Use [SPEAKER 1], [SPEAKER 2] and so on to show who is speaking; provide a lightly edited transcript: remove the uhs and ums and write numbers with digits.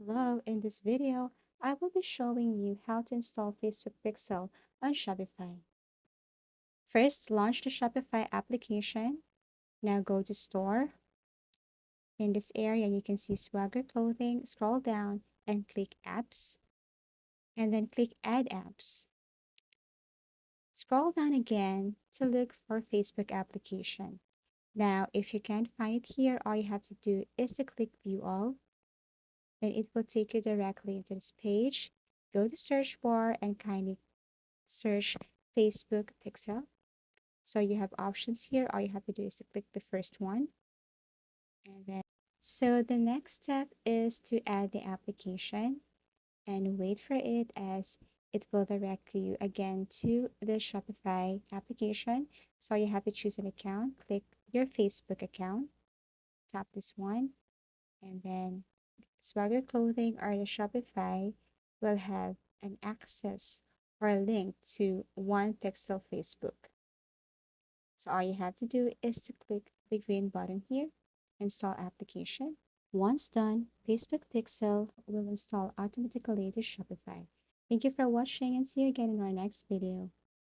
[SPEAKER 1] Hello, in this video, I will be showing you how to install Facebook Pixel on Shopify. First, launch the Shopify application. Now go to Store. In this area, you can see Swagger Clothing. Scroll down and click Apps, and then click Add Apps. Scroll down again to look for Facebook application. Now, if you can't find it here, all you have to do is to click View All. Then it will take you directly into this page. Go to search bar and kindly search Facebook Pixel. So you have options here. All you have to do is to click the first one. And then, so the next step is to add the application and wait for it as it will direct you again to the Shopify application. So you have to choose an account, click your Facebook account, tap this one, and then Swagger Clothing or the Shopify will have an access or a link to One Pixel Facebook. So all you have to do is to click the green button here, install application. Once done, Facebook Pixel will install automatically to Shopify. Thank you for watching and see you again in our next video.